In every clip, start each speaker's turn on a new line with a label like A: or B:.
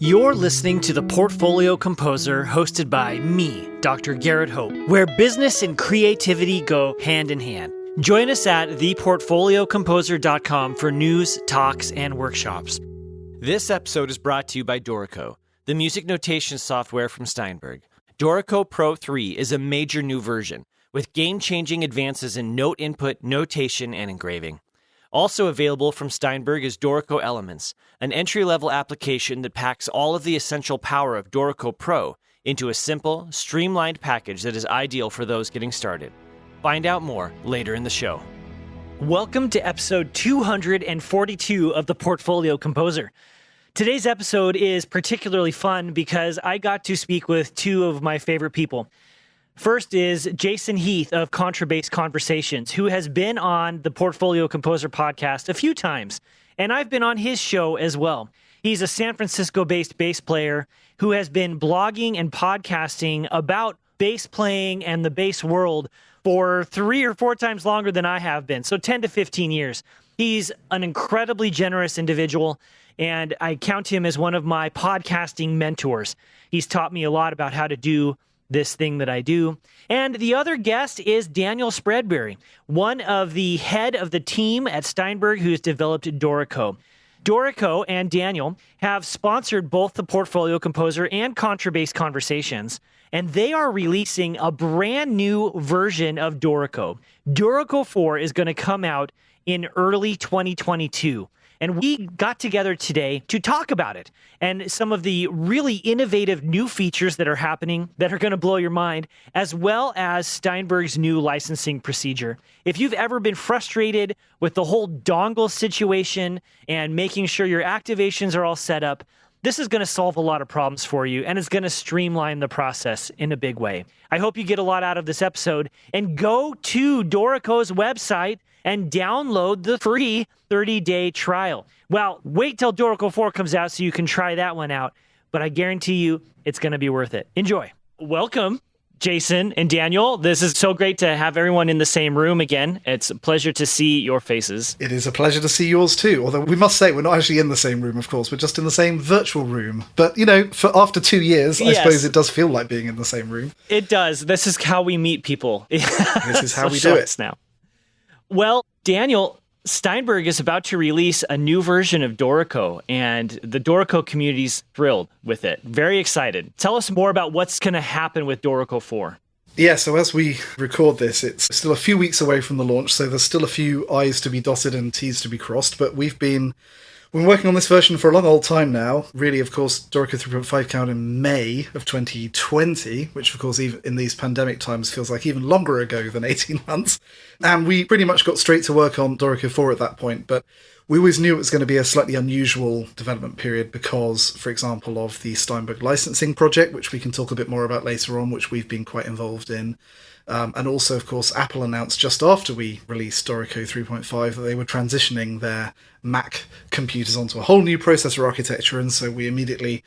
A: You're listening to The Portfolio Composer, hosted by me, Dr. Garrett Hope, where business and creativity go hand in hand. Join us at theportfoliocomposer.com for news, talks, and workshops. This episode is brought to you by Dorico, the music notation software from Steinberg. Dorico Pro 3 is a major new version with game-changing advances in note input, notation, and engraving. Also available from Steinberg is Dorico Elements, an entry-level application that packs all of the essential power of Dorico Pro into a simple, streamlined package that is ideal for those getting started. Find out more later in the show. Welcome to episode 242 of The Portfolio Composer. Today's episode is particularly fun because I got to speak with two of my favorite people. First is Jason Heath of Contrabass Conversations, who has been on the Portfolio Composer podcast a few times, and I've been on his show as well. He's a San Francisco-based bass player who has been blogging and podcasting about bass playing and the bass world for 3 or 4 times longer than I have been, so 10 to 15 years. He's an incredibly generous individual, and I count him as one of my podcasting mentors. He's taught me a lot about how to do this thing that I do. And the other guest is Daniel Spreadbury, one of the head of the team at Steinberg who's developed Dorico. Dorico and Daniel have sponsored both the Portfolio Composer and Contrabass Conversations, and they are releasing a brand new version of Dorico. Dorico 4 is going to come out in early 2022. And we got together today to talk about it and some of the really innovative new features that are happening that are going to blow your mind, as well as Steinberg's new licensing procedure. If you've ever been frustrated with the whole dongle situation and making sure your activations are all set up, this is going to solve a lot of problems for you, and it's going to streamline the process in a big way. I hope you get a lot out of this episode, and go to Dorico's website and download the free 30-day trial. Well, wait till Dorico 4 comes out so you can try that one out, but I guarantee you it's going to be worth it. Enjoy. Welcome, Jason and Daniel. This is so great to have everyone in the same room again. It's a pleasure to see your faces.
B: It is a pleasure to see yours too, although we must say we're not actually in the same room, of course. We're just in the same virtual room. But, you know, for after 2 years, I suppose it does feel like being in the same room.
A: It does. This is how we meet people.
B: This is how we do it
A: now. Well, Daniel, Steinberg is about to release a new version of Dorico, and the Dorico community's thrilled with it. Very excited. Tell us more about what's going to happen with Dorico 4.
B: Yeah, so as we record this, it's still a few weeks away from the launch, so there's still a few I's to be dotted and T's to be crossed, but we've been working on this version for a long old time now. Really, of course, Dorico 3.5 came out in May of 2020, which, of course, even in these pandemic times feels like even longer ago than 18 months. And we pretty much got straight to work on Dorico 4 at that point, but we always knew it was going to be a slightly unusual development period because, for example, of the Steinberg licensing project, which we can talk a bit more about later on, which we've been quite involved in. And also, of course, Apple announced just after we released Dorico 3.5 that they were transitioning their Mac computers onto a whole new processor architecture, and so we immediately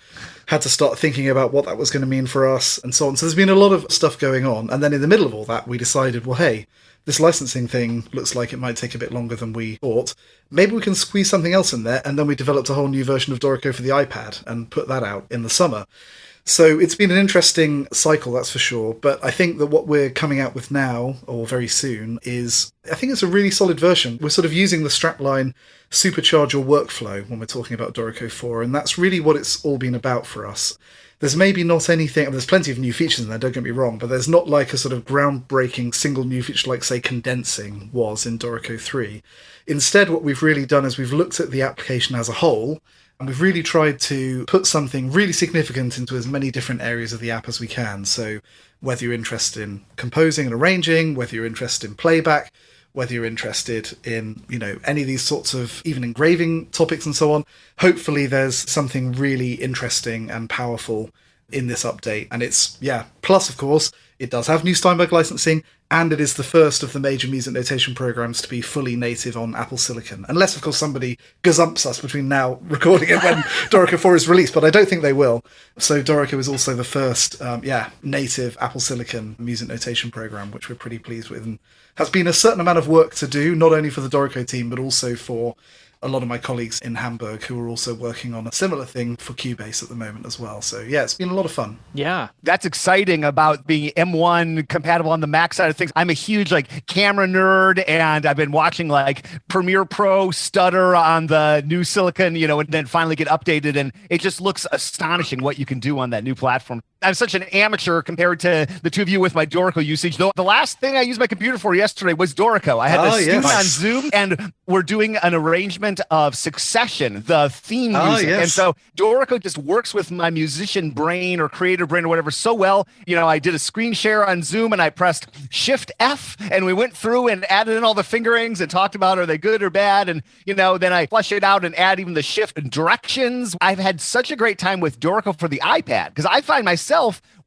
B: had to start thinking about what that was going to mean for us and so on. So there's been a lot of stuff going on, and then in the middle of all that, we decided, well, hey, this licensing thing looks like it might take a bit longer than we thought. Maybe we can squeeze something else in there, and then we developed a whole new version of Dorico for the iPad and put that out in the summer. So it's been an interesting cycle, that's for sure. But I think that what we're coming out with now, or very soon, is, I think it's a really solid version. We're sort of using the strapline supercharge your workflow when we're talking about Dorico 4, and that's really what it's all been about for us. There's maybe not anything, there's plenty of new features in there, don't get me wrong, but there's not like a sort of groundbreaking single new feature like, say, condensing was in Dorico 3. Instead, what we've really done is we've looked at the application as a whole, and we've really tried to put something really significant into as many different areas of the app as we can. So whether you're interested in composing and arranging, whether you're interested in playback, whether you're interested in, you know, any of these sorts of even engraving topics and so on, hopefully there's something really interesting and powerful in this update. And it's, plus, of course, it does have new Steinberg licensing, and it is the first of the major music notation programs to be fully native on Apple Silicon. Unless, of course, somebody gazumps us between now recording it when Dorico 4 is released, but I don't think they will. So Dorico is also the first, native Apple Silicon music notation program, which we're pretty pleased with, and has been a certain amount of work to do, not only for the Dorico team, but also for a lot of my colleagues in Hamburg who are also working on a similar thing for Cubase at the moment as well. So yeah, it's been a lot of fun.
A: Yeah.
C: That's exciting about being M1 compatible on the Mac side of things. I'm a huge camera nerd, and I've been watching Premiere Pro stutter on the new Silicon, and then finally get updated, and it just looks astonishing what you can do on that new platform. I'm such an amateur compared to the two of you with my Dorico usage. Though the last thing I used my computer for yesterday was Dorico. I had the student on Zoom, and we're doing an arrangement of Succession, the theme music.
B: Yes.
C: And so Dorico just works with my musician brain or creator brain or whatever so well. I did a screen share on Zoom, and I pressed Shift F, and we went through and added in all the fingerings and talked about, are they good or bad? And, then I flush it out and add even the shift and directions. I've had such a great time with Dorico for the iPad, because I find myself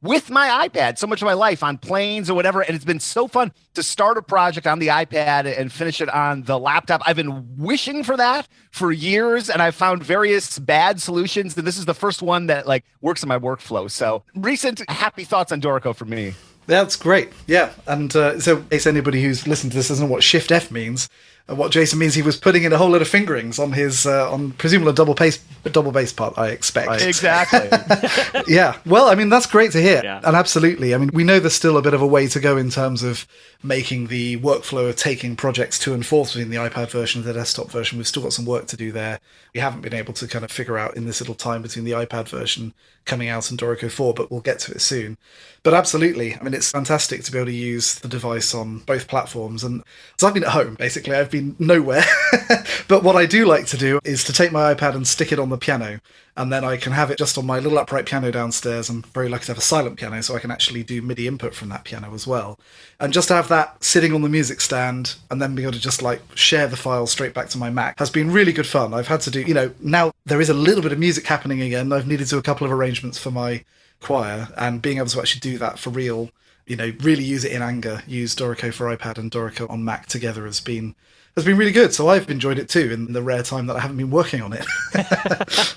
C: with my iPad so much of my life on planes or whatever, and it's been so fun to start a project on the iPad and finish it on the laptop. I've been wishing for that for years, and I've found various bad solutions, and this is the first one that works in my workflow. So recent happy thoughts on Dorico for me.
B: That's great. Yeah. And so in case anybody who's listened to this doesn't know what Shift F means, what Jason means, he was putting in a whole lot of fingerings on his, on presumably a double bass part, I expect.
C: Exactly.
B: Yeah. Well, I mean, that's great to hear.
A: Yeah.
B: And absolutely. I mean, we know there's still a bit of a way to go in terms of making the workflow of taking projects to and forth between the iPad version and the desktop version. We've still got some work to do there. We haven't been able to kind of figure out in this little time between the iPad version coming out and Dorico 4, but we'll get to it soon. But absolutely, I mean, it's fantastic to be able to use the device on both platforms. And so I've been at home, basically. I've been nowhere. But what I do like to do is to take my iPad and stick it on the piano. And then I can have it just on my little upright piano downstairs. I'm very lucky to have a silent piano, so I can actually do MIDI input from that piano as well. And just to have that sitting on the music stand and then be able to just share the files straight back to my Mac has been really good fun. I've had to do, now there is a little bit of music happening again. I've needed to do a couple of arrangements for my choir, and being able to actually do that for real, really use it in anger, use Dorico for iPad and Dorico on Mac together has been really good. So I've enjoyed it too in the rare time that I haven't been working on it.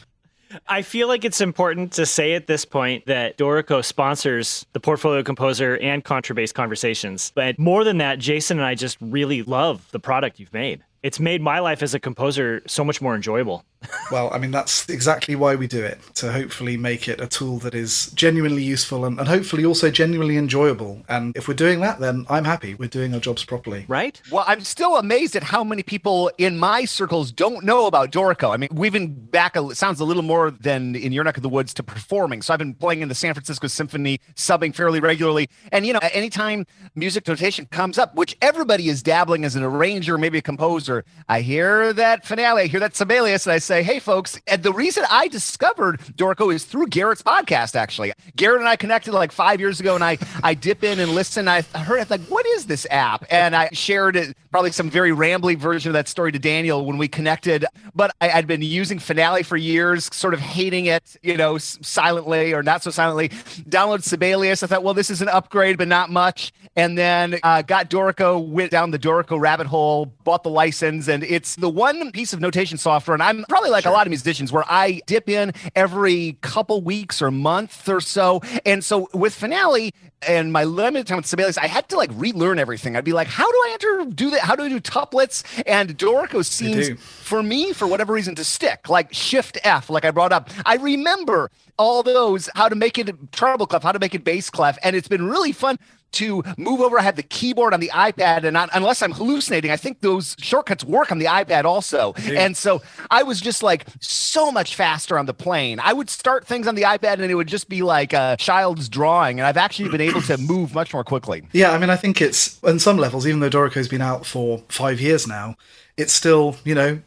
A: I feel like it's important to say at this point that Dorico sponsors the Portfolio Composer and Contrabass Conversations. But more than that, Jason and I just really love the product you've made. It's made my life as a composer so much more enjoyable.
B: Well, I mean, that's exactly why we do it, to hopefully make it a tool that is genuinely useful and hopefully also genuinely enjoyable. And if we're doing that, then I'm happy. We're doing our jobs properly.
A: Right?
C: Well, I'm still amazed at how many people in my circles don't know about Dorico. I mean, we've been back, it sounds a little more than in your neck of the woods, to performing. So I've been playing in the San Francisco Symphony, subbing fairly regularly. And, anytime music notation comes up, which everybody is dabbling as an arranger, maybe a composer, I hear that finale, I hear that Sibelius, and I say, hey, folks, and the reason I discovered Dorico is through Garrett's podcast, actually. Garrett and I connected 5 years ago, and I dip in and listen. I heard, what is this app? And I shared it, probably some very rambly version of that story to Daniel when we connected. But I'd been using Finale for years, sort of hating it, silently or not so silently. Downloaded Sibelius. I thought, well, this is an upgrade, but not much. And then got Dorico, went down the Dorico rabbit hole, bought the license, and it's the one piece of notation software. And I'm probably like a lot of musicians where I dip in every couple weeks or month or so. And so with Finale and my limited time with Sibelius, I had to relearn everything. I'd be like, how do I do that? How do I do tuplets? And Dorico seems, for me, for whatever reason, to stick. Like Shift F, like I brought up. I remember all those, how to make it treble clef, how to make it bass clef. And it's been really fun to move over. I had the keyboard on the iPad, and unless I'm hallucinating, I think those shortcuts work on the iPad also. And so I was just so much faster on the plane. I would start things on the iPad and it would just be like a child's drawing. And I've actually been able to move much more quickly. Yeah,
B: I mean, I think it's, on some levels, even though Dorico's been out for 5 years now, it's still,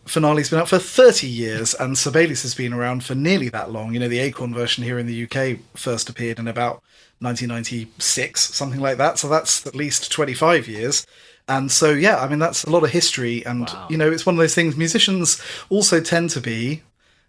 B: Finale's been out for 30 years, and Sibelius has been around for nearly that long. The Acorn version here in the UK first appeared in about 1996, something like that. So that's at least 25 years. And so, yeah, I mean, that's a lot of history. And, it's one of those things musicians also tend to be,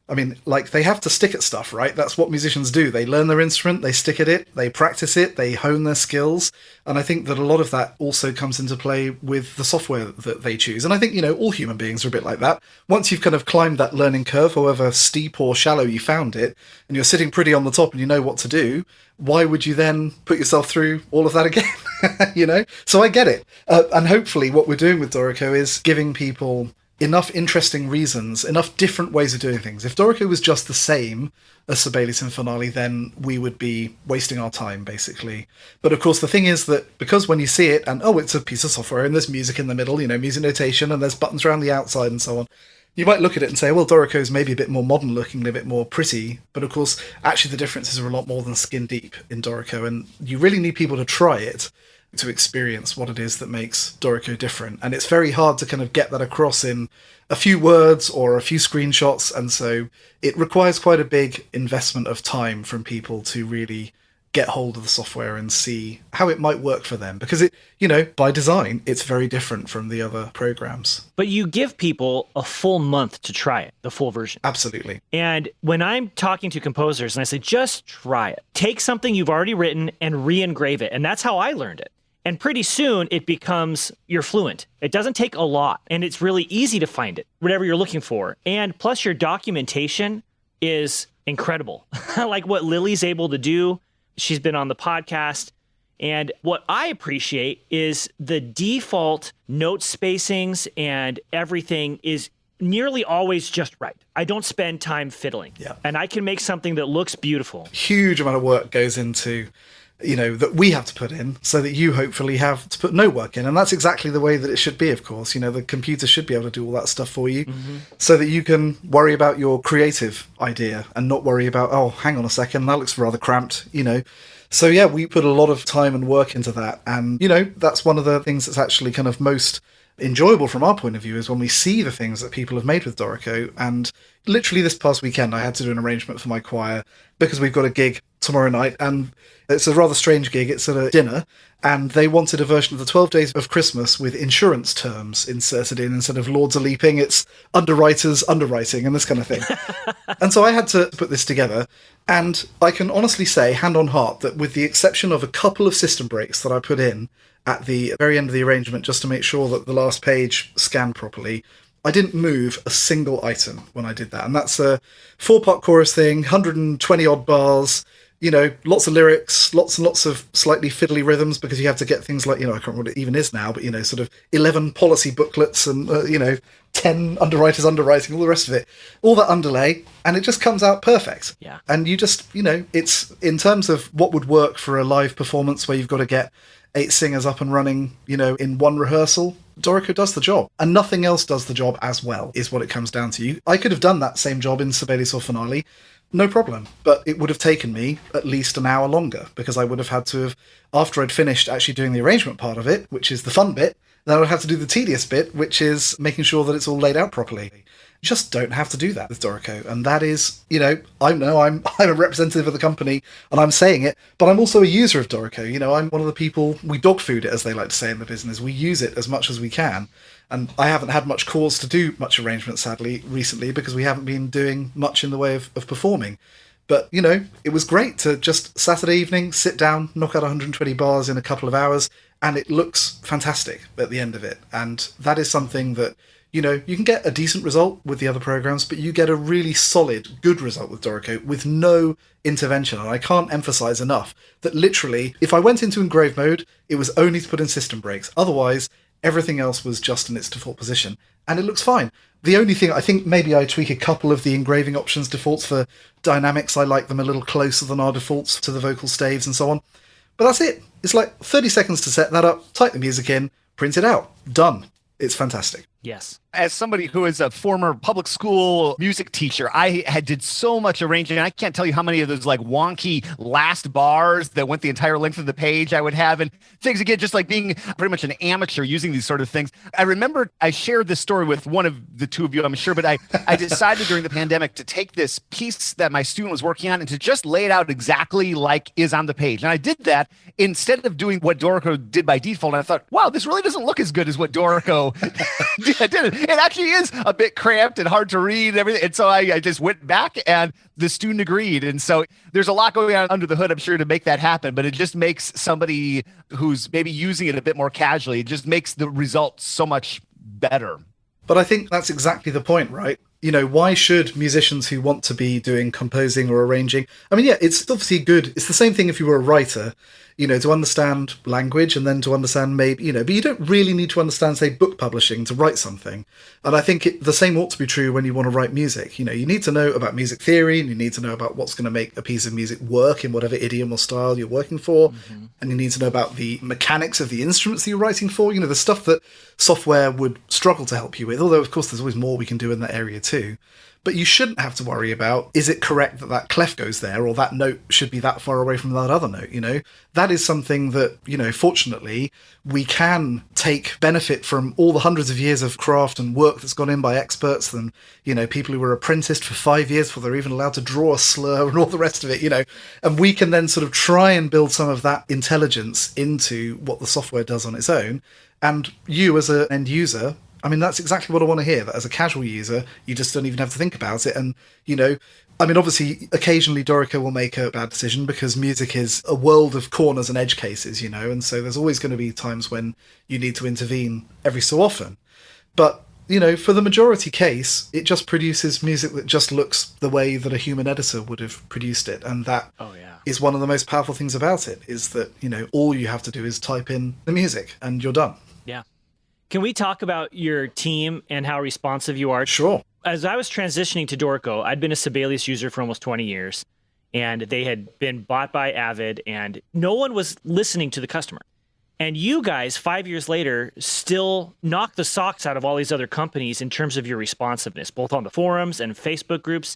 B: they have to stick at stuff, right? That's what musicians do. They learn their instrument, they stick at it, they practice it, they hone their skills. And I think that a lot of that also comes into play with the software that they choose. And I think, all human beings are a bit like that. Once you've kind of climbed that learning curve, however steep or shallow you found it, and you're sitting pretty on the top and you know what to do, why would you then put yourself through all of that again? So I get it. And hopefully what we're doing with Dorico is giving people enough interesting reasons, enough different ways of doing things. If Dorico was just the same as Sibelius and Finale, then we would be wasting our time, basically. But of course, the thing is that because when you see it, and it's a piece of software, and there's music in the middle, music notation, and there's buttons around the outside and so on, you might look at it and say, well, Dorico's maybe a bit more modern looking, a bit more pretty. But of course, actually the differences are a lot more than skin deep in Dorico, and you really need people to try it to experience what it is that makes Dorico different. And it's very hard to kind of get that across in a few words or a few screenshots. And so it requires quite a big investment of time from people to really get hold of the software and see how it might work for them. Because it, by design, it's very different from the other programs.
A: But you give people a full month to try it, the full version.
B: Absolutely.
A: And when I'm talking to composers and I say, just try it, take something you've already written and re-engrave it. And that's how I learned it. And pretty soon it becomes, you're fluent. It doesn't take a lot, and it's really easy to find it, whatever you're looking for. And plus your documentation is incredible. Like what Lily's able to do. She's been on the podcast. And what I appreciate is the default note spacings and everything is nearly always just right. I don't spend time fiddling.
B: Yeah.
A: And I can make something that looks beautiful.
B: Huge amount of work goes into that we have to put in so that you hopefully have to put no work in. And that's exactly the way that it should be, of course. The computer should be able to do all that stuff for you so that you can worry about your creative idea and not worry about, hang on a second, that looks rather cramped, So yeah, we put a lot of time and work into that. And, that's one of the things that's actually kind of most enjoyable from our point of view is when we see the things that people have made with Dorico. And literally this past weekend, I had to do an arrangement for my choir because we've got a gig tomorrow night, and it's a rather strange gig. It's at a dinner, and they wanted a version of the 12 Days of Christmas with insurance terms inserted in instead of Lords a Leaping. It's underwriters underwriting and this kind of thing. And so I had to put this together, and I can honestly say, hand on heart, that with the exception of a couple of system breaks that I put in at the very end of the arrangement just to make sure that the last page scanned properly, I didn't move a single item when I did that. And that's a 4-part chorus thing, 120 odd bars, lots of lyrics, lots and lots of slightly fiddly rhythms, because you have to get things like, I can't remember what it even is now, but, sort of 11 policy booklets and, 10 underwriters underwriting, all the rest of it, all that underlay, and it just comes out perfect.
A: Yeah.
B: And you just, it's in terms of what would work for a live performance where you've got to get 8 singers up and running, in one rehearsal, Dorico does the job. And nothing else does the job as well, is what it comes down to. I could have done that same job in Sibelius or Finale, no problem. But it would have taken me at least an hour longer, because I would have had to have, after I'd finished actually doing the arrangement part of it, which is the fun bit, then I would have to do the tedious bit, which is making sure that it's all laid out properly. You just don't have to do that with Dorico. And that is, I'm a representative of the company and I'm saying it, but I'm also a user of Dorico. I'm one of the people, we dog food it, as they like to say in the business. We use it as much as we can. And I haven't had much cause to do much arrangement, sadly, recently, because we haven't been doing much in the way of performing. But, it was great to just Saturday evening, sit down, knock out 120 bars in a couple of hours, and it looks fantastic at the end of it. And that is something that, you can get a decent result with the other programs, but you get a really solid, good result with Dorico with no intervention. And I can't emphasize enough that literally, if I went into engrave mode, it was only to put in system breaks. Otherwise, everything else was just in its default position, and it looks fine. The only thing, I think maybe I tweak a couple of the engraving options defaults for dynamics. I like them a little closer than our defaults to the vocal staves and so on. But that's it. It's like 30 seconds to set that up, type the music in, print it out. Done. It's fantastic.
A: Yes.
C: As somebody who is a former public school music teacher, I did so much arranging. I can't tell you how many of those like wonky last bars that went the entire length of the page I would have, and things again, just like being pretty much an amateur using these sort of things. I remember I shared this story with one of the two of you, I'm sure, but I decided during the pandemic to take this piece that my student was working on and to just lay it out exactly like is on the page. And I did that instead of doing what Dorico did by default. And I thought, wow, this really doesn't look as good as what Dorico did. It actually is a bit cramped and hard to read and everything. And so I just went back and the student agreed. And so there's a lot going on under the hood, I'm sure, to make that happen. But it just makes somebody who's maybe using it a bit more casually, it just makes the results so much better.
B: But I think that's exactly the point, right? why should musicians who want to be doing composing or arranging, I mean, yeah, it's obviously good. It's the same thing if you were a writer, to understand language and then to understand maybe, but you don't really need to understand, say, book publishing to write something. And I think the same ought to be true when you want to write music. You need to know about music theory, and you need to know about what's going to make a piece of music work in whatever idiom or style you're working for. Mm-hmm. And you need to know about the mechanics of the instruments that you're writing for, the stuff that software would struggle to help you with. Although, of course, there's always more we can do in that area too. But you shouldn't have to worry about, is it correct that that clef goes there, or that note should be that far away from that other note, That is something that, fortunately, we can take benefit from all the hundreds of years of craft and work that's gone in by experts and, people who were apprenticed for 5 years before they're even allowed to draw a slur and all the rest of it, And we can then sort of try and build some of that intelligence into what the software does on its own. And you, as an end user, I mean, that's exactly what I want to hear, that as a casual user, you just don't even have to think about it. And, obviously, occasionally Dorico will make a bad decision because music is a world of corners and edge cases, and so there's always going to be times when you need to intervene every so often. But, for the majority case, it just produces music that just looks the way that a human editor would have produced it. And that is one of the most powerful things about it, is that, all you have to do is type in the music and you're done.
A: Yeah. Can we talk about your team and how responsive you are?
B: Sure.
A: As I was transitioning to Dorico, I'd been a Sibelius user for almost 20 years, and they had been bought by Avid, and no one was listening to the customer. And you guys, 5 years later, still knock the socks out of all these other companies in terms of your responsiveness, both on the forums and Facebook groups.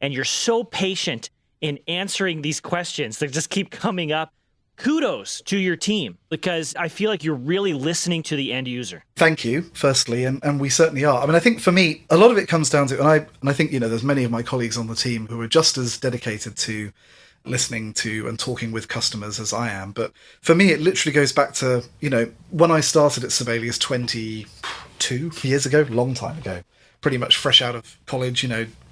A: And you're so patient in answering these questions that just keep coming up. Kudos to your team, because I feel like you're really listening to the end user.
B: Thank you, firstly, and we certainly are. I mean, I think for me, a lot of it comes down to, and I think, there's many of my colleagues on the team who are just as dedicated to listening to and talking with customers as I am. But for me, it literally goes back to, when I started at Sibelius 22 years ago, long time ago, pretty much fresh out of college,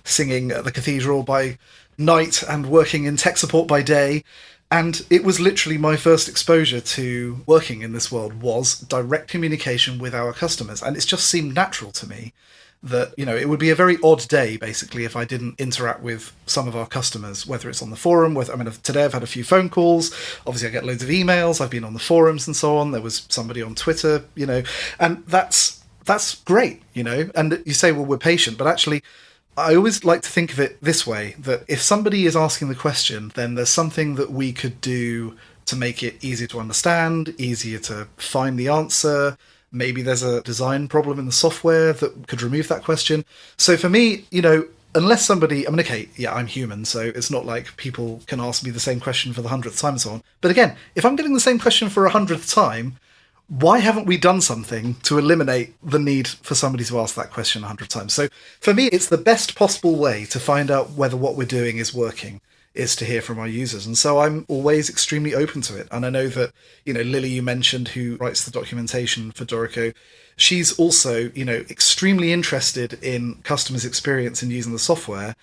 B: singing at the cathedral by night and working in tech support by day. And it was literally my first exposure to working in this world was direct communication with our customers. And it's just seemed natural to me that, it would be a very odd day, basically, if I didn't interact with some of our customers, whether it's on the forum, today I've had a few phone calls. Obviously, I get loads of emails. I've been on the forums and so on. There was somebody on Twitter, and that's great, And you say, well, we're patient, but actually, I always like to think of it this way, that if somebody is asking the question, then there's something that we could do to make it easier to understand, easier to find the answer. Maybe there's a design problem in the software that could remove that question. So for me, unless somebody, I'm human, so it's not like people can ask me the same question for the 100th time and so on. But again, if I'm getting the same question for 100th time, why haven't we done something to eliminate the need for somebody to ask that question 100 times? So for me, it's the best possible way to find out whether what we're doing is working, is to hear from our users. And so I'm always extremely open to it. And I know that, Lily, you mentioned, who writes the documentation for Dorico, she's also, extremely interested in customers' experience in using the software,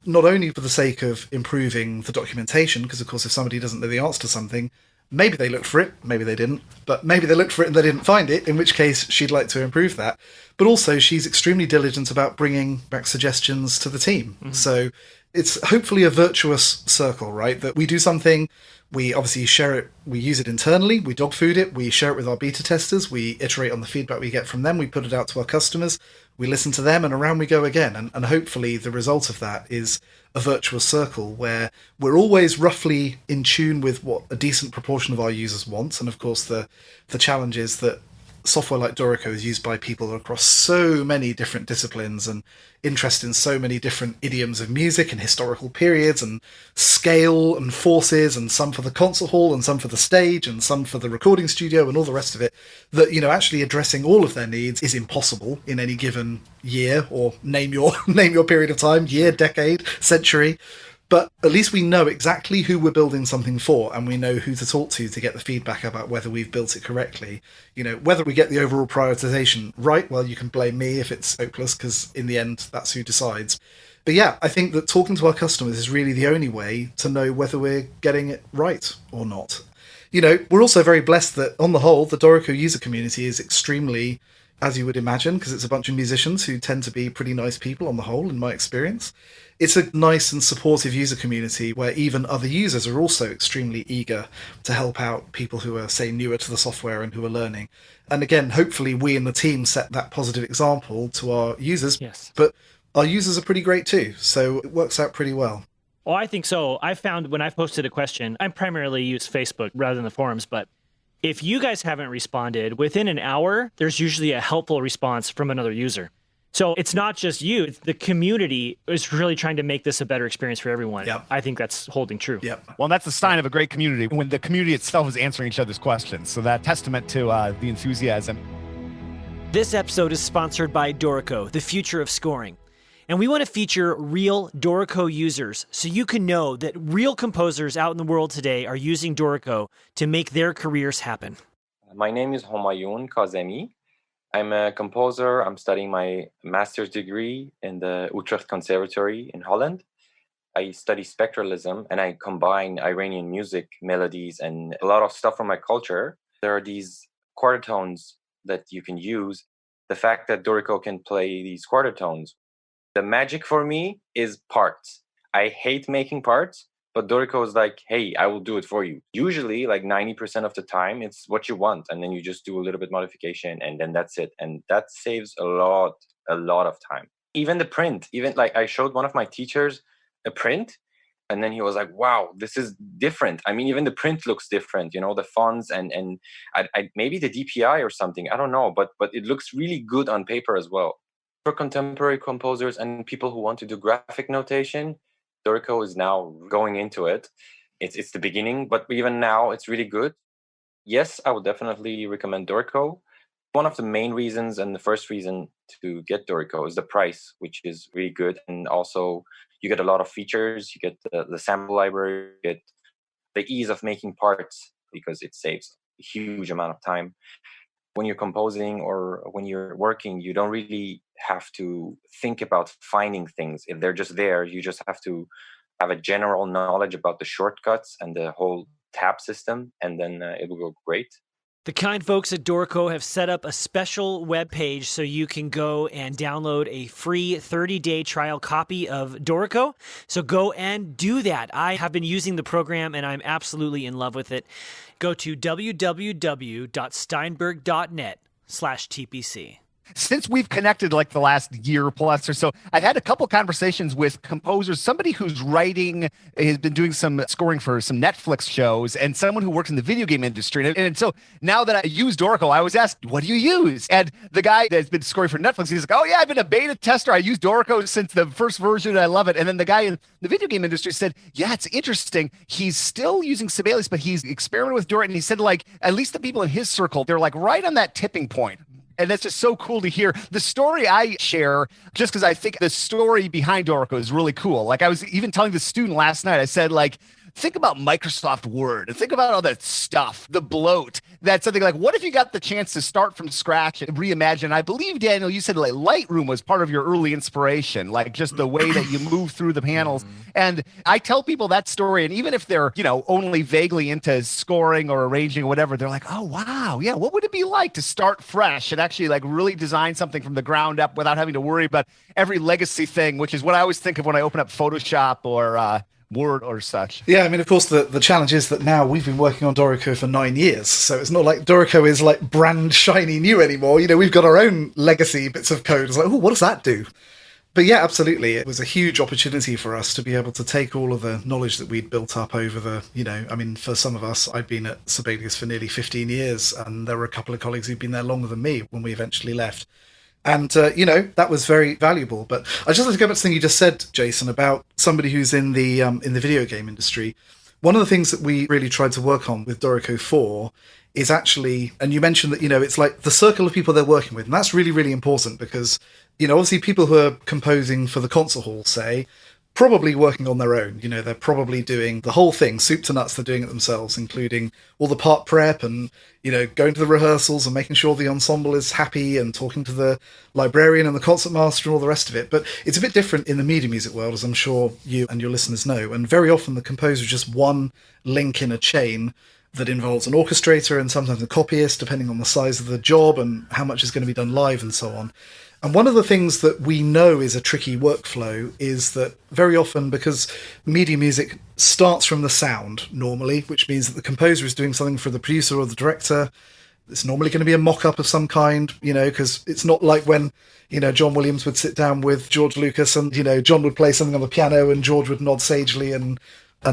B: not only for the sake of improving the documentation, because of course, if somebody doesn't know the answer to something, maybe they looked for it, maybe they didn't, but maybe they looked for it and they didn't find it, in which case she'd like to improve that. But also she's extremely diligent about bringing back suggestions to the team. Mm-hmm. So it's hopefully a virtuous circle, right? That we do something, we obviously share it, we use it internally, we dog food it, we share it with our beta testers, we iterate on the feedback we get from them, we put it out to our customers, we listen to them, and around we go again. And hopefully the result of that is a virtuous circle where we're always roughly in tune with what a decent proportion of our users want. And of course, the challenge is that software like Dorico is used by people across so many different disciplines and interested in so many different idioms of music and historical periods and scale and forces, and some for the concert hall and some for the stage and some for the recording studio and all the rest of it, that, actually addressing all of their needs is impossible in any given year, or name your period of time, year, decade, century. But at least we know exactly who we're building something for, and we know who to talk to get the feedback about whether we've built it correctly. Whether we get the overall prioritization right, well, you can blame me if it's hopeless, because in the end, that's who decides. But yeah, I think that talking to our customers is really the only way to know whether we're getting it right or not. We're also very blessed that, on the whole, the Dorico user community is extremely as you would imagine, because it's a bunch of musicians who tend to be pretty nice people on the whole, in my experience. It's a nice and supportive user community where even other users are also extremely eager to help out people who are, say, newer to the software and who are learning. And again, hopefully we in the team set that positive example to our users.
A: Yes.
B: But our users are pretty great too, so it works out pretty well.
A: Oh, I think so. I found when I've posted a question, I primarily use Facebook rather than the forums, but if you guys haven't responded, within an hour, there's usually a helpful response from another user. So it's not just you, it's the community is really trying to make this a better experience for everyone.
B: Yep.
A: I think that's holding true.
B: Yep.
C: Well, that's the sign of a great community when the community itself is answering each other's questions. So that testament to the enthusiasm.
A: This episode is sponsored by Dorico, the future of scoring. And we want to feature real Dorico users so you can know that real composers out in the world today are using Dorico to make their careers happen.
D: My name is Homayoun Kazemi. I'm a composer. I'm studying my master's degree in the Utrecht Conservatory in Holland. I study spectralism and I combine Iranian music, melodies, and a lot of stuff from my culture. There are these quarter tones that you can use. The fact that Dorico can play these quarter tones. The magic for me is parts. I hate making parts, but Dorico is like, hey, I will do it for you. Usually, like 90% of the time, it's what you want. And then you just do a little bit modification and then that's it. And that saves a lot of time. Even the print, even like I showed one of my teachers a print and then he was like, wow, this is different. I mean, even the print looks different, you know, the fonts and I maybe the DPI or something, I don't know, but it looks really good on paper as well. For contemporary composers and people who want to do graphic notation, Dorico is now going into it. It's the beginning, but even now it's really good. Yes, I would definitely recommend Dorico. One of the main reasons and the first reason to get Dorico is the price, which is really good. And also you get a lot of features. You get the sample library, you get the ease of making parts because it saves a huge amount of time. When you're composing or when you're working, you don't really have to think about finding things. If they're just there, you just have to have a general knowledge about the shortcuts and the whole tab system, and then it will go great.
A: The kind folks at Dorico have set up a special web page so you can go and download a free 30-day trial copy of Dorico. So go and do that. I have been using the program and I'm absolutely in love with it. Go to www.steinberg.net/TPC.
C: Since we've connected like the last year plus or so, I've had a couple conversations with composers, somebody who's writing, has been doing some scoring for some Netflix shows, and someone who works in the video game industry. And so now that I use Dorico, I was asked, what do you use? And the guy that's been scoring for Netflix, he's like, oh yeah, I've been a beta tester. I use Dorico since the first version. I love it. And then the guy in the video game industry said, yeah, it's interesting. He's still using Sibelius, but he's experimented with Dorico. And he said, like, at least the people in his circle, they're like right on that tipping point. And that's just so cool to hear. The story I share, just because I think the story behind Dorico is really cool. Like I was even telling the student last night, I said, like, think about Microsoft Word and think about all that stuff, the bloat. That's something like, what if you got the chance to start from scratch and reimagine? I believe, Daniel, you said like Lightroom was part of your early inspiration, like just the way that you move through the panels. And I tell people that story, and even if they're, you know, only vaguely into scoring or arranging or whatever, they're like, oh, wow, yeah, what would it be like to start fresh and actually like really design something from the ground up without having to worry about every legacy thing, which is what I always think of when I open up Photoshop or Word or such.
B: Yeah, I mean, of course, the challenge is that now we've been working on Dorico for 9 years, so it's not like Dorico is like brand shiny new anymore. You know, we've got our own legacy bits of code. It's like, oh, what does that do? But yeah, absolutely. It was a huge opportunity for us to be able to take all of the knowledge that we'd built up over the, you know, I mean, for some of us, I'd been at Sibelius for nearly 15 years, and there were a couple of colleagues who'd been there longer than me when we eventually left. And, you know, that was very valuable. But I just like to go back to the thing you just said, Jason, about somebody who's in the video game industry. One of the things that we really tried to work on with Dorico 4 is actually, and you mentioned that, you know, it's like the circle of people they're working with. And that's really, really important because, you know, obviously people who are composing for the concert hall, say, probably working on their own. You know, they're probably doing the whole thing, soup to nuts, they're doing it themselves, including all the part prep and, you know, going to the rehearsals and making sure the ensemble is happy and talking to the librarian and the concert master and all the rest of it. But it's a bit different in the media music world, as I'm sure you and your listeners know. And very often the composer is just one link in a chain that involves an orchestrator and sometimes a copyist, depending on the size of the job and how much is going to be done live and so on. And one of the things that we know is a tricky workflow is that very often, because media music starts from the sound normally, which means that the composer is doing something for the producer or the director. It's normally going to be a mock-up of some kind, because it's not like when, John Williams would sit down with George Lucas and, John would play something on the piano and George would nod sagely and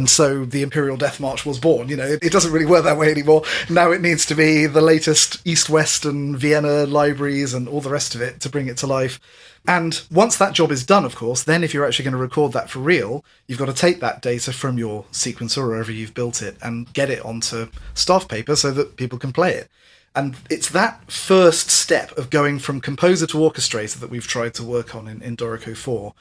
B: so the Imperial Death March was born. It doesn't really work that way anymore. Now it needs to be the latest East-West and Vienna libraries and all the rest of it to bring it to life. And once that job is done, of course, then if you're actually going to record that for real, you've got to take that data from your sequencer or wherever you've built it and get it onto staff paper so that people can play it. And it's that first step of going from composer to orchestrator that we've tried to work on in Dorico 4,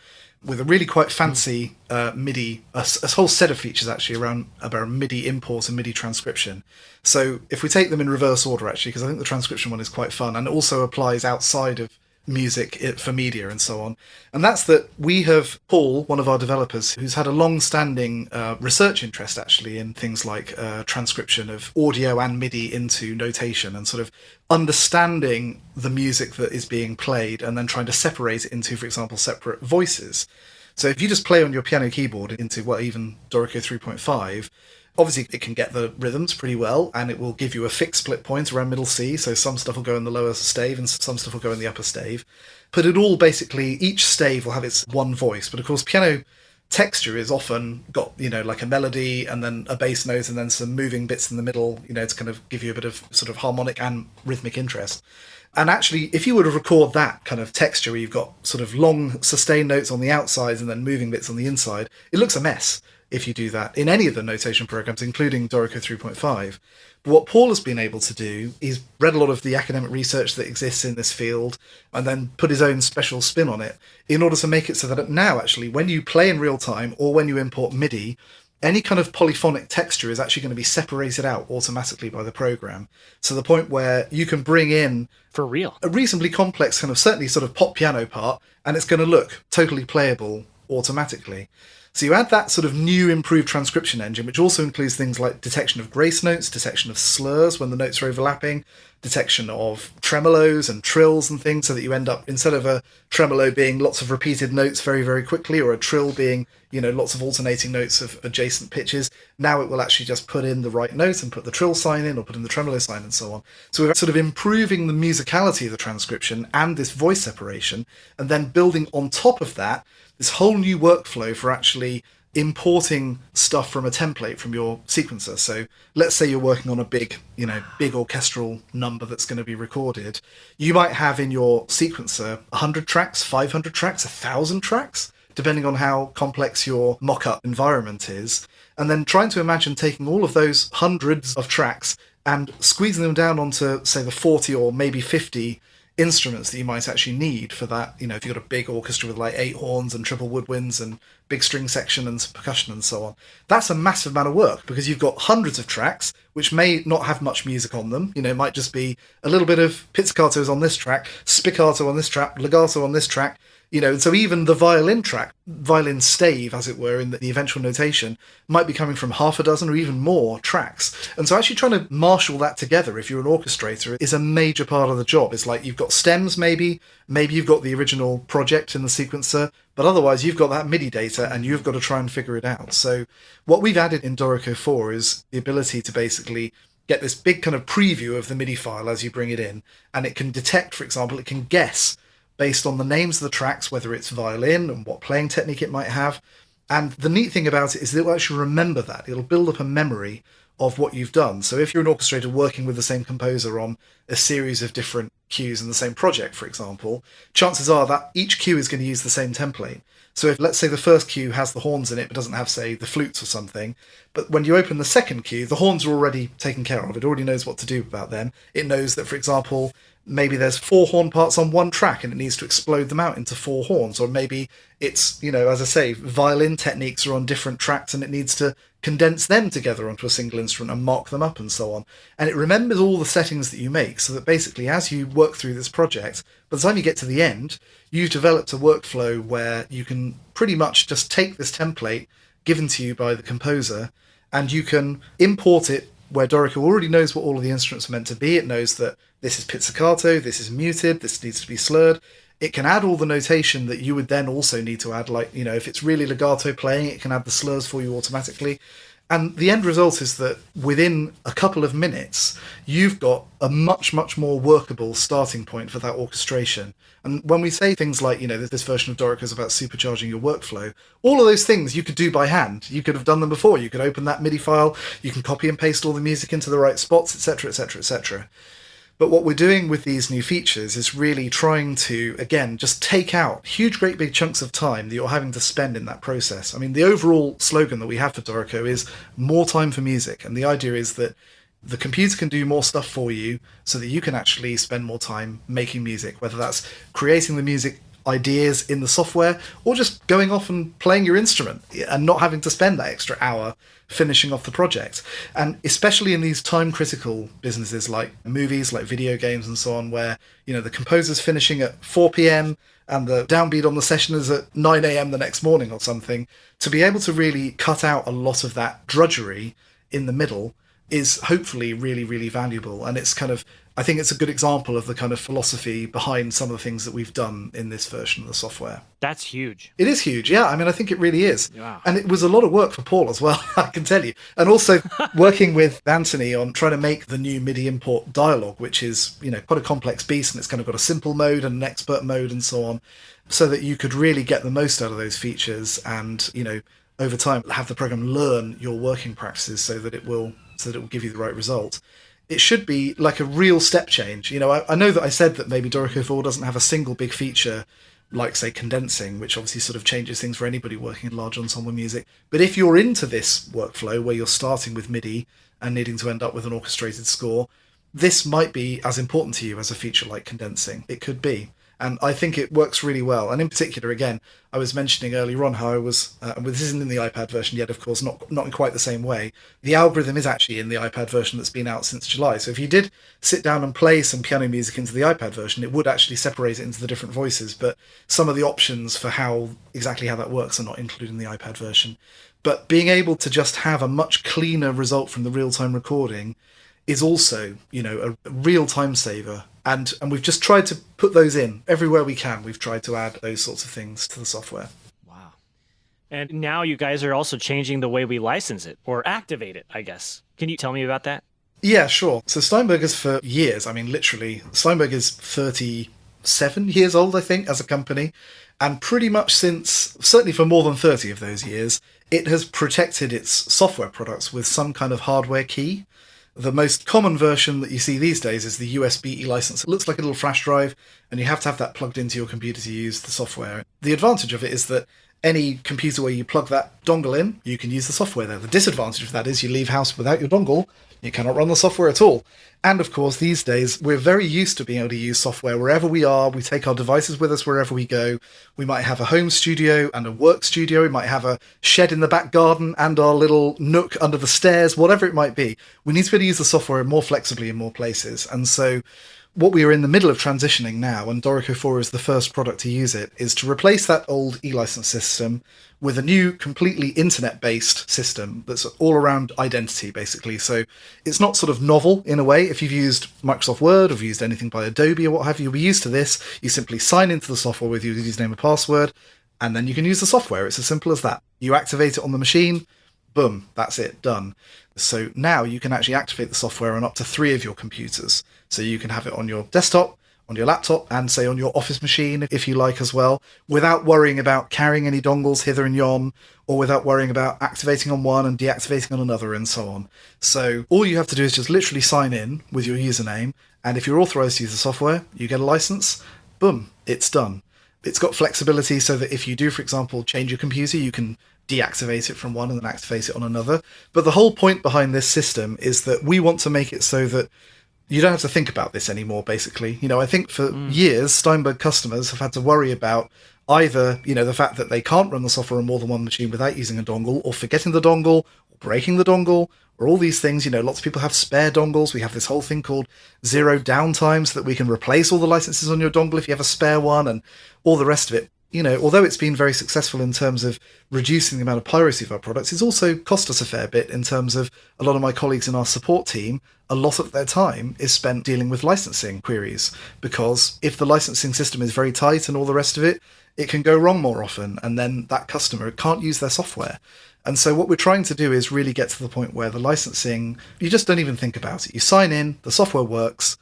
B: with a really quite fancy MIDI, a whole set of features actually about MIDI import and MIDI transcription. So if we take them in reverse order, actually, because I think the transcription one is quite fun and it also applies outside of music for media and so on. And that's that we have Paul, one of our developers, who's had a long-standing research interest actually in things like transcription of audio and MIDI into notation and sort of understanding the music that is being played and then trying to separate it into, for example, separate voices. So if you just play on your piano keyboard into, even Dorico 3.5, obviously it can get the rhythms pretty well and it will give you a fixed split point around middle C, so some stuff will go in the lower stave and some stuff will go in the upper stave. But it all basically, each stave will have its one voice, but of course piano texture is often got, like a melody and then a bass note and then some moving bits in the middle, to kind of give you a bit of sort of harmonic and rhythmic interest. And actually, if you were to record that kind of texture where you've got sort of long sustained notes on the outsides and then moving bits on the inside, it looks a mess if you do that in any of the notation programs, including Dorico 3.5. But what Paul has been able to do is read a lot of the academic research that exists in this field and then put his own special spin on it in order to make it so that now, actually, when you play in real time or when you import MIDI, any kind of polyphonic texture is actually going to be separated out automatically by the program. So the point where you can bring in
A: for real
B: a reasonably complex kind of certainly sort of pop piano part and it's going to look totally playable automatically. So you add that sort of new improved transcription engine, which also includes things like detection of grace notes, detection of slurs when the notes are overlapping, detection of tremolos and trills and things, so that you end up, instead of a tremolo being lots of repeated notes very, very quickly, or a trill being, lots of alternating notes of adjacent pitches, now it will actually just put in the right note and put the trill sign in or put in the tremolo sign and so on. So we're sort of improving the musicality of the transcription and this voice separation, and then building on top of that this whole new workflow for actually importing stuff from a template from your sequencer. So let's say you're working on a big orchestral number that's going to be recorded. You might have in your sequencer 100 tracks, 500 tracks, 1,000 tracks, depending on how complex your mock-up environment is. And then trying to imagine taking all of those hundreds of tracks and squeezing them down onto, say, the 40 or maybe 50 instruments that you might actually need for that. If you've got a big orchestra with like 8 horns and triple woodwinds and big string section and some percussion and so on, that's a massive amount of work because you've got hundreds of tracks which may not have much music on them. It might just be a little bit of pizzicatos on this track, spiccato on this track, legato on this track. So even the violin stave, as it were, in the eventual notation, might be coming from half a dozen or even more tracks. And so actually trying to marshal that together, if you're an orchestrator, is a major part of the job. It's like you've got stems, maybe you've got the original project in the sequencer, but otherwise you've got that MIDI data and you've got to try and figure it out. So what we've added in Dorico 4 is the ability to basically get this big kind of preview of the MIDI file as you bring it in, and it can detect, for example, it can guess based on the names of the tracks, whether it's violin and what playing technique it might have. And the neat thing about it is that it will actually remember that. It'll build up a memory of what you've done. So if you're an orchestrator working with the same composer on a series of different cues in the same project, for example, chances are that each cue is going to use the same template. So if, let's say, the first cue has the horns in it, but doesn't have, say, the flutes or something, but when you open the second cue, the horns are already taken care of. It already knows what to do about them. It knows that, for example, maybe there's 4 horn parts on one track and it needs to explode them out into 4 horns. Or maybe it's, as I say, violin techniques are on different tracks and it needs to condense them together onto a single instrument and mark them up and so on. And it remembers all the settings that you make, so that basically as you work through this project, by the time you get to the end, you've developed a workflow where you can pretty much just take this template given to you by the composer and you can import it where Dorico already knows what all of the instruments are meant to be. It knows that this is pizzicato, this is muted, this needs to be slurred. It can add all the notation that you would then also need to add, like, you know, if it's really legato playing, it can add the slurs for you automatically. And the end result is that within a couple of minutes, you've got a much, much more workable starting point for that orchestration. And when we say things like, you know, this version of Dorico is about supercharging your workflow, all of those things you could do by hand. You could have done them before. You could open that MIDI file, you can copy and paste all the music into the right spots, etc., etc., etc. But what we're doing with these new features is really trying to, again, just take out huge, great big chunks of time that you're having to spend in that process. I mean, the overall slogan that we have for Dorico is more time for music. And the idea is that the computer can do more stuff for you so that you can actually spend more time making music, whether that's creating the music ideas in the software or just going off and playing your instrument and not having to spend that extra hour finishing off the project. And especially in these time critical businesses like movies, like video games and so on, where, you know, the composer's finishing at 4 p.m. and the downbeat on the session is at 9 a.m. the next morning or something, to be able to really cut out a lot of that drudgery in the middle is hopefully really, really valuable. And it's kind of, I think it's a good example of the kind of philosophy behind some of the things that we've done in this version of the software.
A: That's huge.
B: It is huge, yeah. I mean, I think it really is.
A: Wow.
B: And it was a lot of work for Paul as well, I can tell you. And also working with Anthony on trying to make the new MIDI import dialogue, which is, you know, quite a complex beast, and it's kind of got a simple mode and an expert mode and so on, so that you could really get the most out of those features and, you know, over time have the program learn your working practices so that it will give you the right result. It should be like a real step change. You know, I know that I said that maybe Dorico 4 doesn't have a single big feature like, say, condensing, which obviously sort of changes things for anybody working in large ensemble music. But if you're into this workflow where you're starting with MIDI and needing to end up with an orchestrated score, this might be as important to you as a feature like condensing. It could be. And I think it works really well. And in particular, again, I was mentioning earlier on how I was, this isn't in the iPad version yet, of course, not in quite the same way. The algorithm is actually in the iPad version that's been out since July. So if you did sit down and play some piano music into the iPad version, it would actually separate it into the different voices. But some of the options for exactly how that works are not included in the iPad version. But being able to just have a much cleaner result from the real-time recording is also, you know, a real time saver. And we've just tried to put those in everywhere we can. We've tried to add those sorts of things to the software.
A: Wow. And now you guys are also changing the way we license it or activate it, I guess. Can you tell me about that?
B: Yeah, sure. So Steinberg is for years. I mean, literally, Steinberg is 37 years old, I think, as a company. And pretty much since, certainly for more than 30 of those years, it has protected its software products with some kind of hardware key. The most common version that you see these days is the USB e-license. It looks like a little flash drive, and you have to have that plugged into your computer to use the software. The advantage of it is that any computer where you plug that dongle in, you can use the software there. The disadvantage of that is you leave house without your dongle, you cannot run the software at all. And of course, these days, we're very used to being able to use software wherever we are. We take our devices with us wherever we go. We might have a home studio and a work studio. We might have a shed in the back garden and our little nook under the stairs, whatever it might be. We need to be able to use the software more flexibly in more places. And so what we are in the middle of transitioning now, and Dorico 4 is the first product to use it, is to replace that old e-license system with a new, completely internet-based system that's all around identity, basically. So it's not sort of novel in a way. If you've used Microsoft Word or used anything by Adobe or what have you, you'll be used to this. You simply sign into the software with your username and password, and then you can use the software. It's as simple as that. You activate it on the machine, boom, that's it, done. So now you can actually activate the software on up to 3 of your computers. So you can have it on your desktop, on your laptop, and say on your office machine, if you like as well, without worrying about carrying any dongles hither and yon, or without worrying about activating on one and deactivating on another and so on. So all you have to do is just literally sign in with your username, and if you're authorized to use the software, you get a license, boom, it's done. It's got flexibility so that if you do, for example, change your computer, you can deactivate it from one and then activate it on another. But the whole point behind this system is that we want to make it so that you don't have to think about this anymore, basically. You know, I think for years, Steinberg customers have had to worry about either, you know, the fact that they can't run the software on more than one machine without using a dongle, or forgetting the dongle, or breaking the dongle, or all these things. You know, lots of people have spare dongles. We have this whole thing called zero downtime so that we can replace all the licenses on your dongle if you have a spare one and all the rest of it. although it's been very successful in terms of reducing the amount of piracy of our products, it's also cost us a fair bit in terms of a lot of my colleagues in our support team, a lot of their time is spent dealing with licensing queries, because if the licensing system is very tight and all the rest of it, it can go wrong more often, and then that customer can't use their software. And so what we're trying to do is really get to the point where the licensing, you just don't even think about it. You sign in, the software works,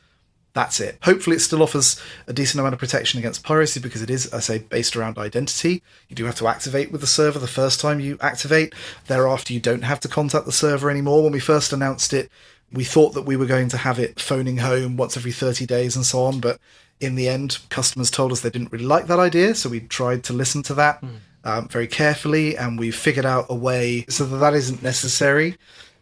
B: that's it. Hopefully it still offers a decent amount of protection against piracy because it is, I say, based around identity. You do have to activate with the server the first time you activate. Thereafter, you don't have to contact the server anymore. When we first announced it, we thought that we were going to have it phoning home once every 30 days and so on. But in the end, customers told us they didn't really like that idea. So we tried to listen to that very carefully. And we figured out a way so that isn't necessary.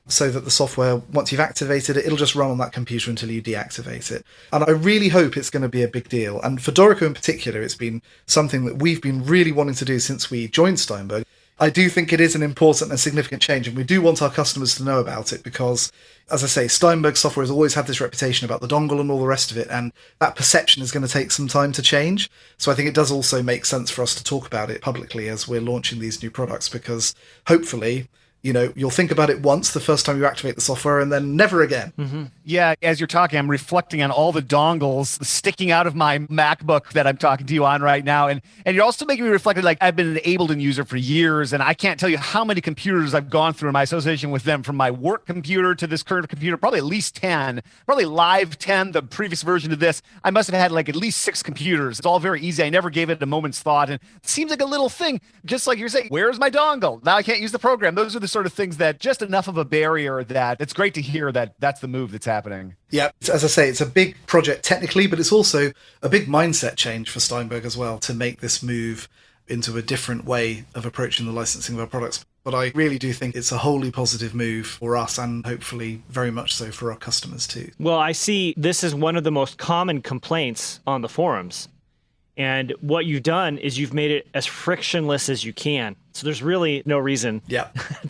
B: So that the software, once you've activated it, it'll just run on that computer until you deactivate it. And I really hope it's going to be a big deal. And for Dorico in particular, it's been something that we've been really wanting to do since we joined Steinberg. I do think it is an important and significant change, and we do want our customers to know about it because, as I say, Steinberg software has always had this reputation about the dongle and all the rest of it, and that perception is going to take some time to change. So I think it does also make sense for us to talk about it publicly as we're launching these new products, because hopefully, you'll think about it once the first time you activate the software and then never again.
C: Mm-hmm. Yeah, as you're talking, I'm reflecting on all the dongles sticking out of my MacBook that I'm talking to you on right now. And you're also making me reflect, like, I've been an Ableton user for years, and I can't tell you how many computers I've gone through in my association with them, from my work computer to this current computer, probably at least 10, probably Live 10, the previous version of this. I must have had like at least 6 computers. It's all very easy. I never gave it a moment's thought. And it seems like a little thing, just like you're saying, where's my dongle? Now I can't use the program. Those are the sort of things that just enough of a barrier that it's great to hear that that's the move that's happening.
B: Yeah, as I say, it's a big project technically, but it's also a big mindset change for Steinberg as well to make this move into a different way of approaching the licensing of our products. But I really do think it's a wholly positive move for us, and hopefully very much so for our customers too.
A: Well, I see this is one of the most common complaints on the forums. And what you've done is you've made it as frictionless as you can. So there's really no reason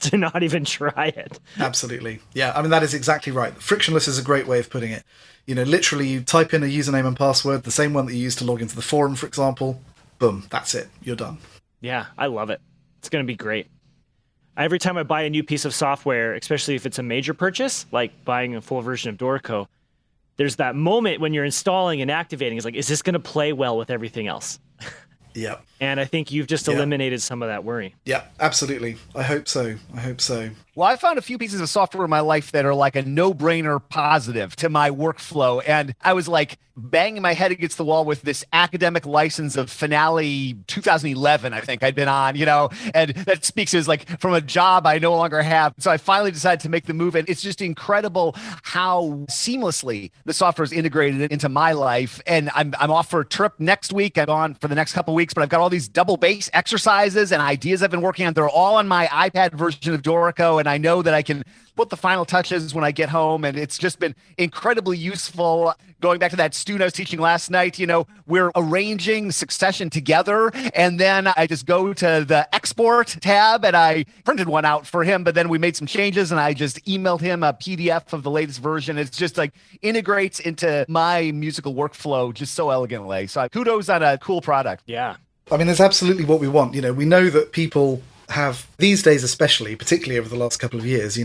A: to not even try it.
B: Absolutely. Yeah, I mean, that is exactly right. Frictionless is a great way of putting it. Literally you type in a username and password, the same one that you use to log into the forum, for example. Boom, that's it. You're done.
A: Yeah, I love it. It's going to be great. Every time I buy a new piece of software, especially if it's a major purchase, like buying a full version of Dorico, there's that moment when you're installing and activating. It's like, is this going to play well with everything else?
B: Yeah.
A: And I think you've just eliminated some of that worry.
B: Yeah, absolutely. I hope so.
C: Well, I found a few pieces of software in my life that are like a no-brainer positive to my workflow. And I was like banging my head against the wall with this academic license of Finale 2011, I think I'd been on, and that speaks as like from a job I no longer have. So I finally decided to make the move. And it's just incredible how seamlessly the software is integrated into my life. And I'm off for a trip next week. I'm on for the next couple of weeks, but I've got all these double bass exercises and ideas I've been working on. They're all on my iPad version of Dorico. And I know that I can put the final touches when I get home. And it's just been incredibly useful. Going back to that student I was teaching last night, we're arranging succession together. And then I just go to the export tab and I printed one out for him. But then we made some changes and I just emailed him a PDF of the latest version. It's just like integrates into my musical workflow just so elegantly. So kudos on a cool product.
A: Yeah.
B: I mean, that's absolutely what we want. We know that people have, these days especially, particularly over the last couple of years,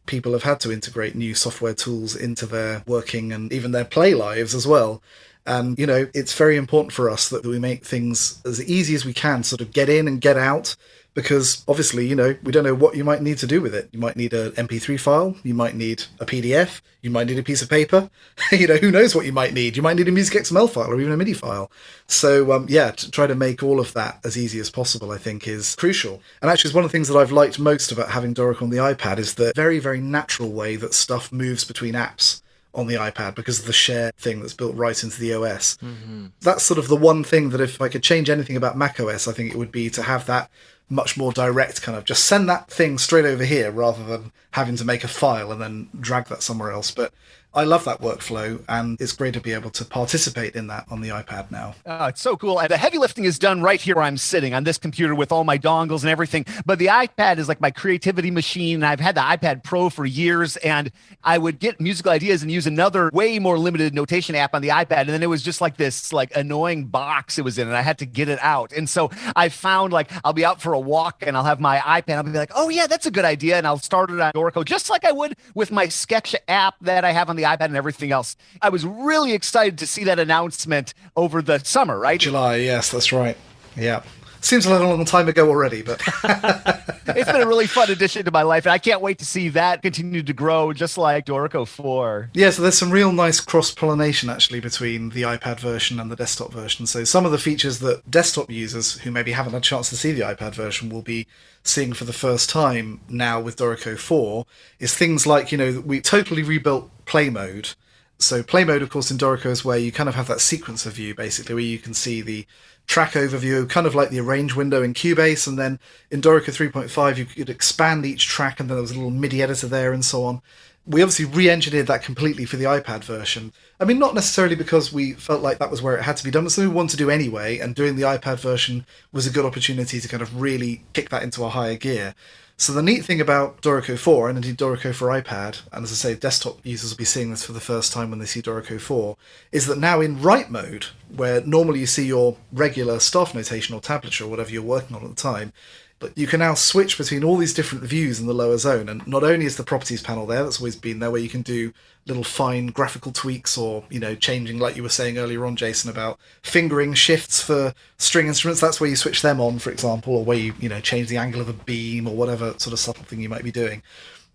B: people have had to integrate new software tools into their working and even their play lives as well. And, it's very important for us that we make things as easy as we can, sort of get in and get out, because obviously, we don't know what you might need to do with it. You might need an MP3 file, you might need a PDF, you might need a piece of paper, who knows what you might need. You might need a music XML file or even a MIDI file. So, to try to make all of that as easy as possible, I think, is crucial. And actually, it's one of the things that I've liked most about having Dorico on the iPad is the very, very natural way that stuff moves between apps on the iPad because of the share thing that's built right into the OS. Mm-hmm. That's sort of the one thing that if I could change anything about macOS, I think it would be to have that much more direct kind of just send that thing straight over here rather than having to make a file and then drag that somewhere else. But I love that workflow, and it's great to be able to participate in that on the iPad now.
C: It's so cool. And the heavy lifting is done right here where I'm sitting on this computer with all my dongles and everything. But the iPad is like my creativity machine. I've had the iPad Pro for years, and I would get musical ideas and use another way more limited notation app on the iPad. And then it was just like this like annoying box it was in, and I had to get it out. And so I found like I'll be out for a walk and I'll have my iPad. I'll be like, oh yeah, that's a good idea. And I'll start it on Dorico just like I would with my Sketch app that I have on the iPad and everything else. I was really excited to see that announcement over the summer, right?
B: July, yes, that's right. Yeah. Seems like a long time ago already, but
C: it's been a really fun addition to my life, and I can't wait to see that continue to grow just like Dorico 4.
B: Yeah, so there's some real nice cross-pollination actually between the iPad version and the desktop version. So some of the features that desktop users who maybe haven't had a chance to see the iPad version will be seeing for the first time now with Dorico 4 is things like, we totally rebuilt play mode. So play mode, of course, in Dorico is where you kind of have that sequencer view, basically, where you can see the track overview, kind of like the arrange window in Cubase, and then in Dorico 3.5 you could expand each track, and then there was a little MIDI editor there and so on. We obviously re-engineered that completely for the iPad version. I mean, not necessarily because we felt like that was where it had to be done, but something we wanted to do anyway, and doing the iPad version was a good opportunity to kind of really kick that into a higher gear. So the neat thing about Dorico 4, and indeed Dorico for iPad, and as I say, desktop users will be seeing this for the first time when they see Dorico 4, is that now in write mode, where normally you see your regular staff notation or tablature or whatever you're working on at the time, but you can now switch between all these different views in the lower zone. And not only is the properties panel there, that's always been there, where you can do little fine graphical tweaks or, changing, like you were saying earlier on, Jason, about fingering shifts for string instruments. That's where you switch them on, for example, or where you, change the angle of a beam or whatever sort of subtle thing you might be doing.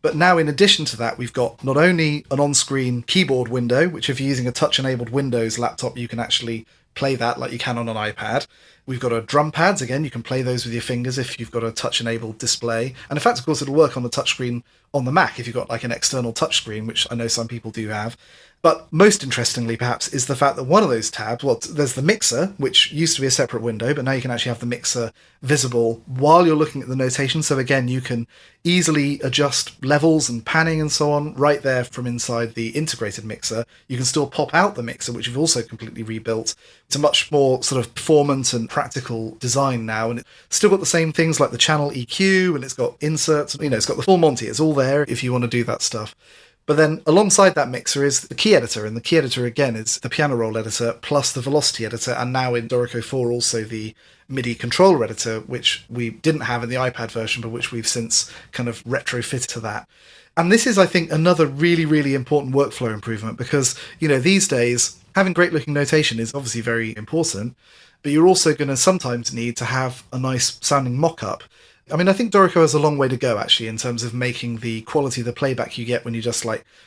B: But now, in addition to that, we've got not only an on-screen keyboard window, which if you're using a touch-enabled Windows laptop, you can actually play that like you can on an iPad. We've got our drum pads. Again, you can play those with your fingers if you've got a touch-enabled display. And in fact, of course, it'll work on the touchscreen on the Mac if you've got like an external touchscreen, which I know some people do have. But most interestingly, perhaps, is the fact that one of those tabs, there's the mixer, which used to be a separate window, but now you can actually have the mixer visible while you're looking at the notation. So again, you can easily adjust levels and panning and so on right there from inside the integrated mixer. You can still pop out the mixer, which we've also completely rebuilt. It's a much more sort of performant and practical design now, and it's still got the same things like the channel EQ, and it's got inserts, it's got the full Monty. It's all there if you want to do that stuff. But then alongside that mixer is the key editor, and the key editor again is the piano roll editor plus the velocity editor, and now in Dorico 4 also the MIDI controller editor, which we didn't have in the iPad version, but which we've since kind of retrofitted to that. And this is, I think, another really, really important workflow improvement because, these days, having great looking notation is obviously very important, but you're also going to sometimes need to have a nice sounding mock-up. I mean, I think Dorico has a long way to go, actually, in terms of making the quality of the playback you get when you just,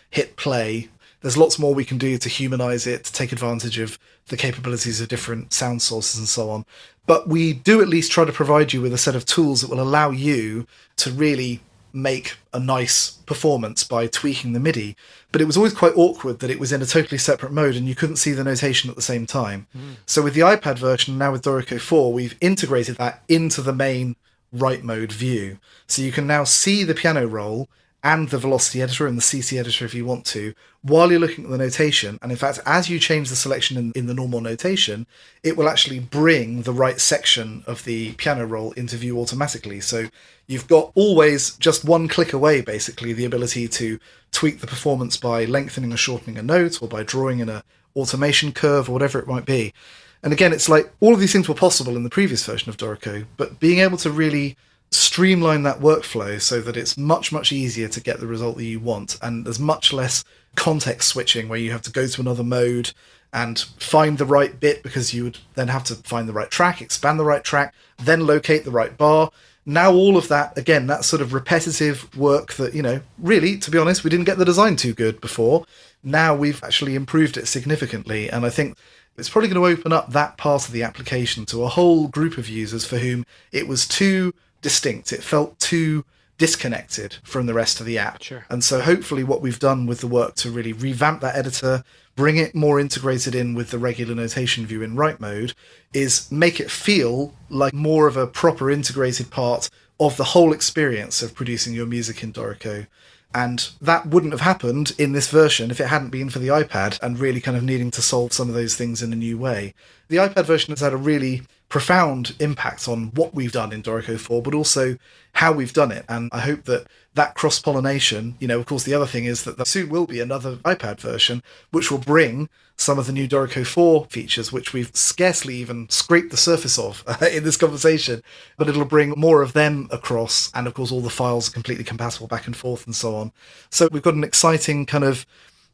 B: hit play. There's lots more we can do to humanize it, to take advantage of the capabilities of different sound sources and so on. But we do at least try to provide you with a set of tools that will allow you to really make a nice performance by tweaking the MIDI. But it was always quite awkward that it was in a totally separate mode and you couldn't see the notation at the same time. So with the iPad version, now with Dorico 4, we've integrated that into the main write mode view. So you can now see the piano roll and the velocity editor and the CC editor if you want to, while you're looking at the notation. And in fact, as you change the selection in the normal notation, it will actually bring the right section of the piano roll into view automatically. So you've got always just one click away, basically, the ability to tweak the performance by lengthening or shortening a note or by drawing in a automation curve or whatever it might be. And again, it's like all of these things were possible in the previous version of Dorico, but being able to really streamline that workflow so that it's much, much easier to get the result that you want. And there's much less context switching where you have to go to another mode and find the right bit because you would then have to find the right track, expand the right track, then locate the right bar. Now all of that, again, that sort of repetitive work that, really, to be honest, we didn't get the design too good before. Now we've actually improved it significantly. And I think it's probably going to open up that part of the application to a whole group of users for whom it was too distinct. It felt too disconnected from the rest of the app.
A: Sure.
B: And so hopefully what we've done with the work to really revamp that editor, bring it more integrated in with the regular notation view in write mode, is make it feel like more of a proper integrated part of the whole experience of producing your music in Dorico. And that wouldn't have happened in this version if it hadn't been for the iPad and really kind of needing to solve some of those things in a new way. The iPad version has had a really profound impact on what we've done in Dorico 4, but also how we've done it. And I hope that cross-pollination, of course, the other thing is that there soon will be another iPad version, which will bring some of the new Dorico 4 features, which we've scarcely even scraped the surface of in this conversation, but it'll bring more of them across. And of course, all the files are completely compatible back and forth and so on. So we've got an exciting kind of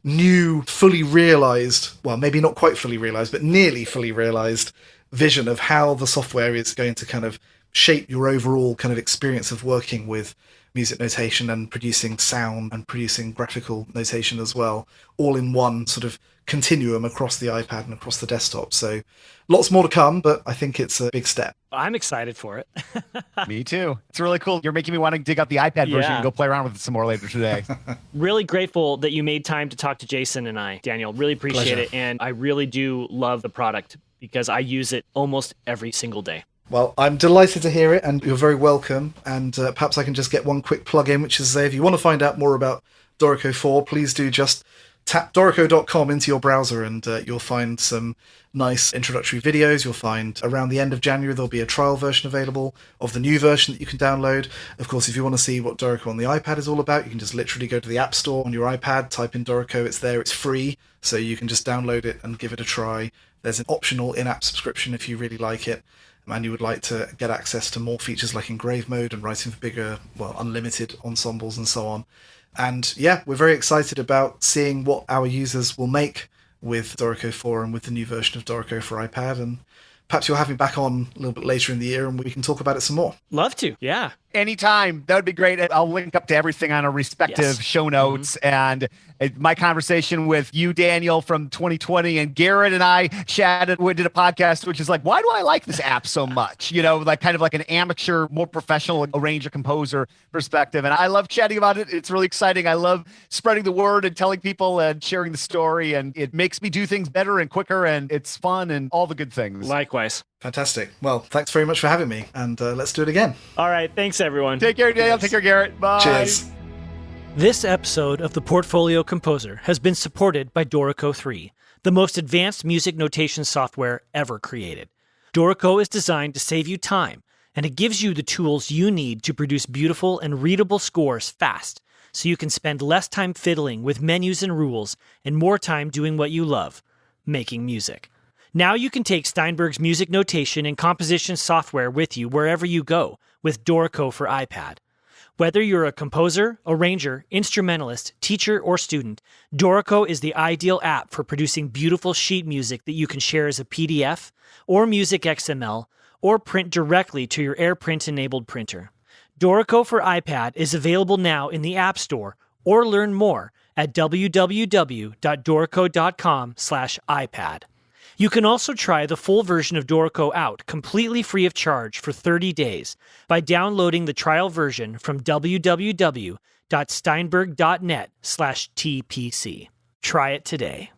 B: new, fully realized, well, maybe not quite fully realized, but nearly fully realized vision of how the software is going to kind of shape your overall kind of experience of working with music notation and producing sound and producing graphical notation as well, all in one sort of continuum across the iPad and across the desktop. So lots more to come, but I think it's a big step.
A: I'm excited for it.
C: Me too. It's really cool. You're making me want to dig out the iPad version and go play around with it some more later today.
A: Really grateful that you made time to talk to Jason and I, Daniel. Really appreciate it. And I really do love the product because I use it almost every single day.
B: Well, I'm delighted to hear it, and you're very welcome. And perhaps I can just get one quick plug-in, which is if you want to find out more about Dorico 4, please do just tap dorico.com into your browser, and you'll find some nice introductory videos. You'll find around the end of January there'll be a trial version available of the new version that you can download. Of course, if you want to see what Dorico on the iPad is all about, you can just literally go to the App Store on your iPad, type in Dorico, it's there, it's free, so you can just download it and give it a try. There's an optional in-app subscription if you really like it, and you would like to get access to more features like engrave mode and writing for bigger, unlimited ensembles and so on. And yeah, we're very excited about seeing what our users will make with Dorico 4 and with the new version of Dorico for iPad. And perhaps you'll have me back on a little bit later in the year and we can talk about it some more.
A: Love to, yeah.
C: Anytime. That would be great. I'll link up to everything on our respective show notes. And my conversation with you, Daniel, from 2020, and Garrett and I chatted, we did a podcast, which is like, why do I like this app so much? Like kind of like an amateur, more professional arranger composer perspective. And I love chatting about it. It's really exciting. I love spreading the word and telling people and sharing the story. And it makes me do things better and quicker. And it's fun and all the good things.
A: Likewise.
B: Fantastic. Well, thanks very much for having me. And let's do it again.
A: All right. Thanks, everyone.
C: Take care, Daniel. Take care, Garrett. Bye.
B: Cheers.
A: This episode of The Portfolio Composer has been supported by Dorico 3, the most advanced music notation software ever created. Dorico is designed to save you time, and it gives you the tools you need to produce beautiful and readable scores fast, so you can spend less time fiddling with menus and rules and more time doing what you love, making music. Now you can take Steinberg's music notation and composition software with you wherever you go with Dorico for iPad. Whether you're a composer, arranger, instrumentalist, teacher, or student, Dorico is the ideal app for producing beautiful sheet music that you can share as a PDF or music XML or print directly to your AirPrint-enabled printer. Dorico for iPad is available now in the App Store, or learn more at www.dorico.com/iPad. You can also try the full version of Dorico out completely free of charge for 30 days by downloading the trial version from www.steinberg.net/TPC. Try it today.